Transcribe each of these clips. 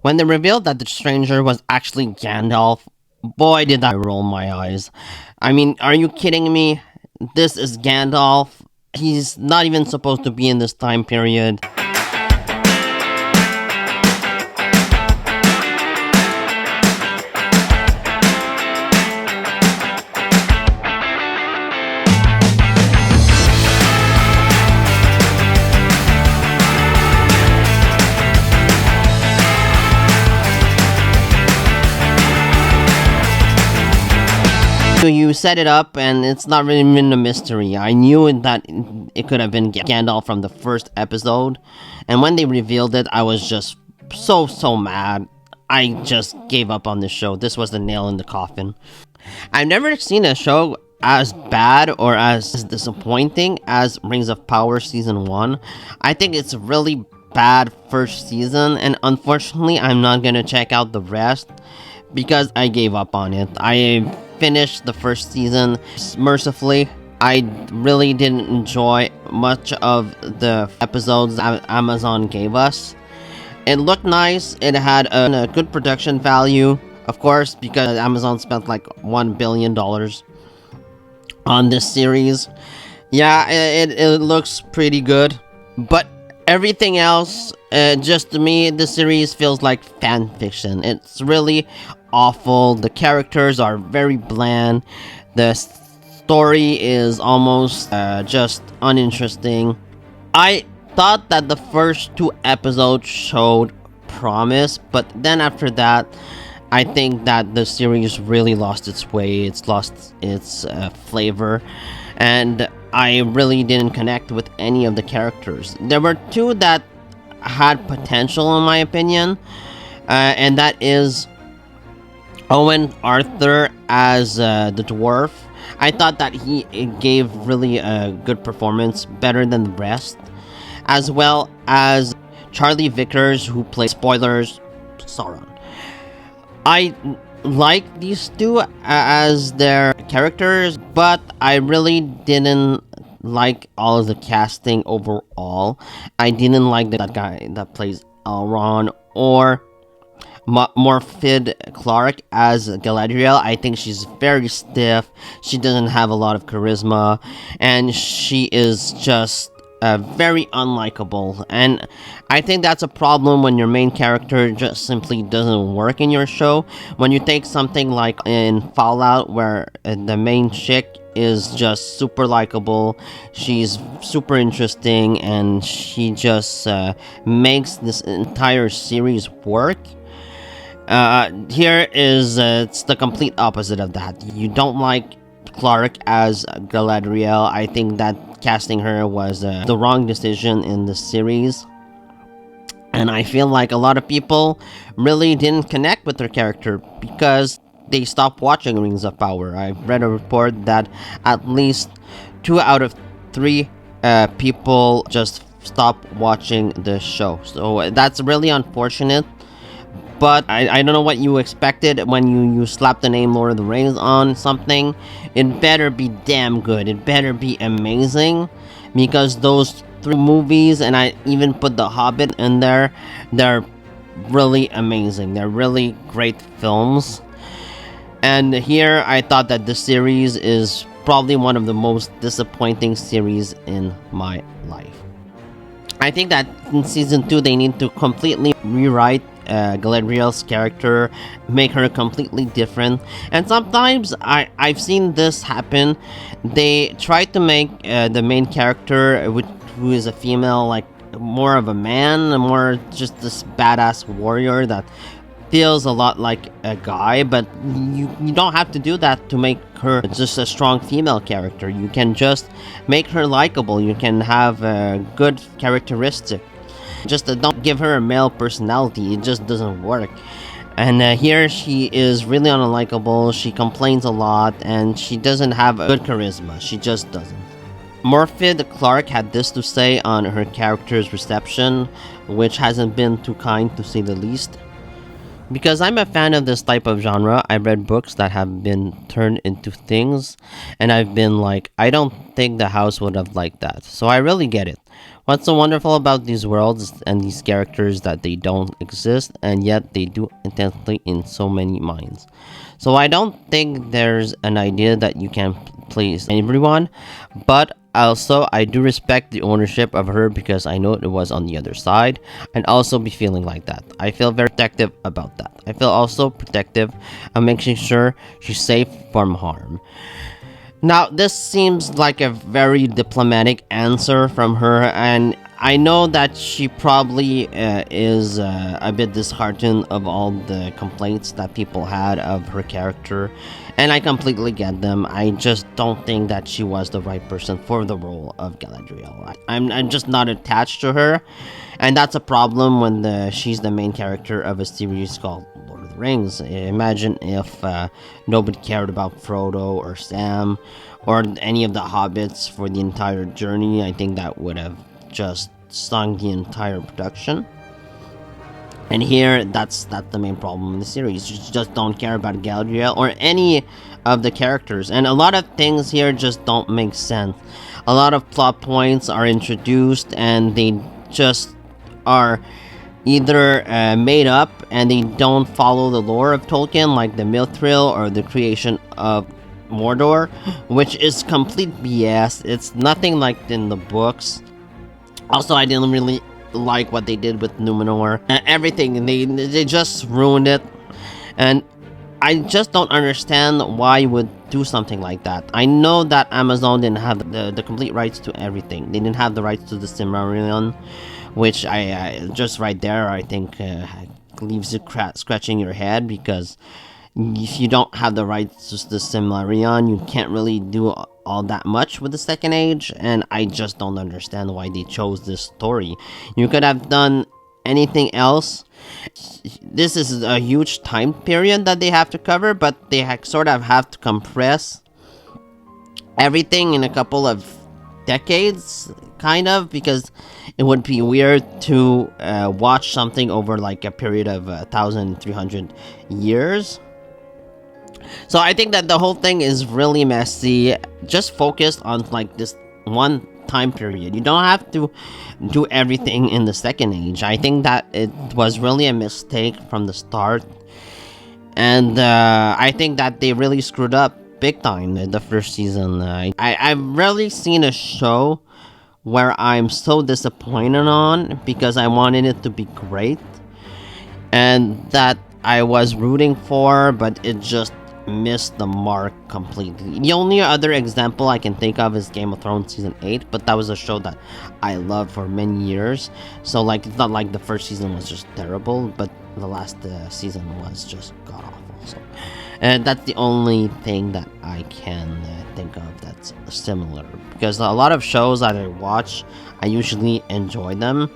When they revealed that the stranger was actually Gandalf, boy did I roll my eyes. I mean, are you kidding me? This is Gandalf. He's not even supposed to be in this time period. You set it up, and it's not really been a mystery. I knew that it could have been Gandalf from the first episode, and when they revealed it, I was just so mad. I just gave up on this show. This was the nail in the coffin. I've never seen a show as bad or as disappointing as Rings of Power Season 1. I think it's a really bad first season, and unfortunately, I'm not gonna check out the rest because I gave up on it. I finished the first season mercifully. I really didn't enjoy much of the episodes that Amazon gave us. It looked nice. It had a good production value, of course, because Amazon spent like $1 billion on this series. Yeah, it looks pretty good, but everything else, just to me, the series feels like fan fiction. It's really awful. The characters are very bland. The story is almost just uninteresting. I thought that the first 2 episodes showed promise, but then after that, I think that the series really lost its way. It's lost its flavor, and I really didn't connect with any of the characters. There were 2 that had potential, in my opinion, and that is Owen Arthur as the dwarf. I thought that he gave really a good performance, better than the rest, as well as Charlie Vickers, who played, spoilers, Sauron. I like these 2 as their characters, but I really didn't like all of the casting overall. I didn't like that guy that plays Elrond, or Morfydd Clark as Galadriel. I think she's very stiff. She doesn't have a lot of charisma, and she is just very unlikable. And I think that's a problem when your main character just simply doesn't work in your show. When you take something like in Fallout, where the main chick is just super likable, she's super interesting, and she just makes this entire series work. Here is it's the complete opposite of that. You don't like Clark as Galadriel. I think that casting her was the wrong decision in the series, and I feel like a lot of people really didn't connect with her character because they stopped watching Rings of Power. I read a report that at least 2 out of 3 people just stopped watching the show, so that's really unfortunate. But I don't know what you expected when you slap the name Lord of the Rings on something. It better be damn good. It better be amazing, because those 3 movies, and I even put The Hobbit in there, they're really amazing. They're really great films. And here I thought that the series is probably one of the most disappointing series in my life. I think that in season 2 they need to completely rewrite Galadriel's character, make her completely different. And sometimes I've seen this happen. They try to make the main character, who is a female, like more of a man, more just this badass warrior that feels a lot like a guy, but you don't have to do that to make her just a strong female character. You can just make her likable. You can have a good characteristic. Just don't give her a male personality. It just doesn't work. And here she is really unlikable. She complains a lot, and she doesn't have a good charisma. She just doesn't. Morfydd Clark had this to say on her character's reception, which hasn't been too kind to say the least. Because I'm a fan of this type of genre, I've read books that have been turned into things, and I've been like, I don't think the house would have liked that. So I really get it. What's so wonderful about these worlds and these characters that they don't exist, and yet they do intensely in so many minds. So I don't think there's an idea that you can please everyone, but also I do respect the ownership of her because I know it was on the other side, and also be feeling like that. I feel very protective about that. I feel also protective of making sure she's safe from harm. Now, this seems like a very diplomatic answer from her, and I know that she probably is a bit disheartened of all the complaints that people had of her character, and I completely get them. I just don't think that she was the right person for the role of Galadriel. I'm just not attached to her, and that's a problem when she's the main character of a series called Lord of the Rings. Imagine if nobody cared about Frodo or Sam or any of the hobbits for the entire journey. I think that would have just stung the entire production. And here, that's the main problem in the series. You just don't care about Galadriel or any of the characters, and a lot of things here just don't make sense. A lot of plot points are introduced, and they just are either made up and they don't follow the lore of Tolkien, like the Mithril or the creation of Mordor, which is complete BS. It's nothing like in the books. Also, I didn't really like what they did with Numenor. Everything, they just ruined it. And I just don't understand why you would do something like that. I know that Amazon didn't have the complete rights to everything. They didn't have the rights to the Silmarillion, which I just right there, I think leaves you scratching your head, because if you don't have the rights to the Silmarillion, you can't really do all that much with the Second Age, and I just don't understand why they chose this story. You could have done anything else. This is a huge time period that they have to cover, but they sort of have to compress everything in a couple of decades, kind of, because it would be weird to watch something over like a period of 1,300 years. So I think that the whole thing is really messy. Just focus on like this one time period. You don't have to do everything in the Second Age. I think that it was really a mistake from the start, and I think that they really screwed up big time in the first season. I've rarely seen a show where I'm so disappointed on because I wanted it to be great and that I was rooting for, but it just missed the mark completely. The only other example I can think of is Game of Thrones season 8, but that was a show that I loved for many years. So like, it's not like the first season was just terrible, but the last season was just god awful. So, and that's the only thing that I can think of that's similar, because a lot of shows that I watch, I usually enjoy them.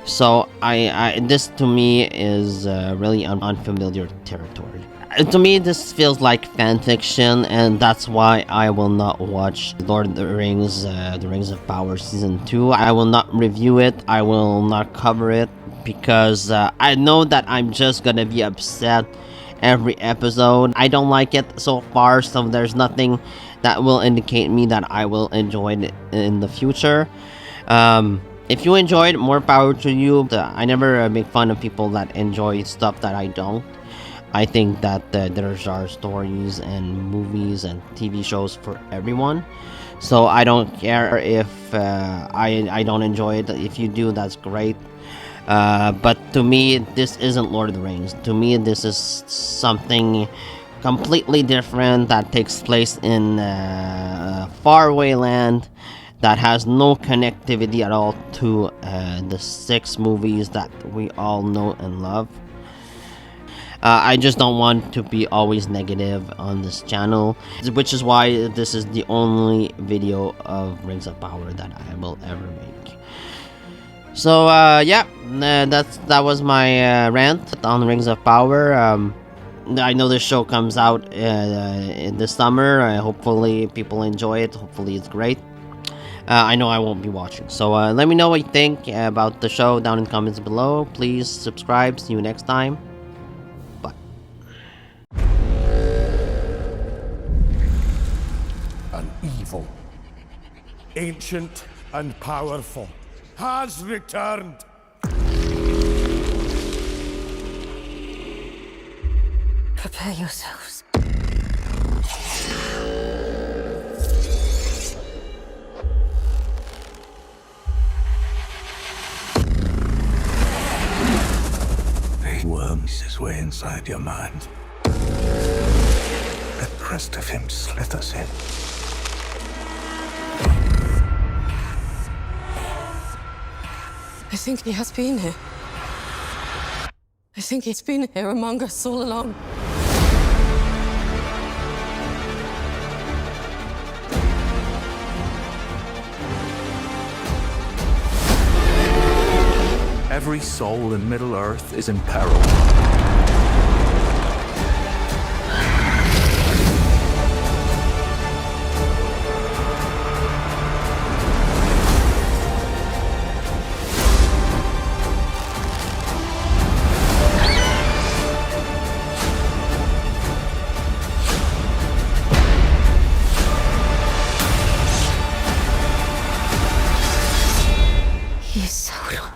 So this to me is really unfamiliar territory. To me, this feels like fan fiction, and that's why I will not watch Lord of the Rings, The Rings of Power Season 2. I will not review it, I will not cover it, because I know that I'm just gonna be upset every episode. I don't like it so far, so there's nothing that will indicate me that I will enjoy it in the future. If you enjoyed, more power to you. I never make fun of people that enjoy stuff that I don't. I think that there are stories and movies and TV shows for everyone. So I don't care if I don't enjoy it. If you do, that's great. But to me, this isn't Lord of the Rings. To me, this is something completely different that takes place in faraway land that has no connectivity at all to the 6 movies that we all know and love. I just don't want to be always negative on this channel, which is why this is the only video of Rings of Power that I will ever make. So yeah, that was my rant on Rings of Power. I know this show comes out in the summer. Hopefully people enjoy it. Hopefully it's great. I know I won't be watching. So let me know what you think about the show down in the comments below. Please subscribe. See you next time. An evil, ancient and powerful, has returned. Prepare yourselves. He worms his way inside your mind. The crest of him slithers in. I think he has been here. I think he's been here among us all along. Every soul in Middle-earth is in peril. He is Sauron.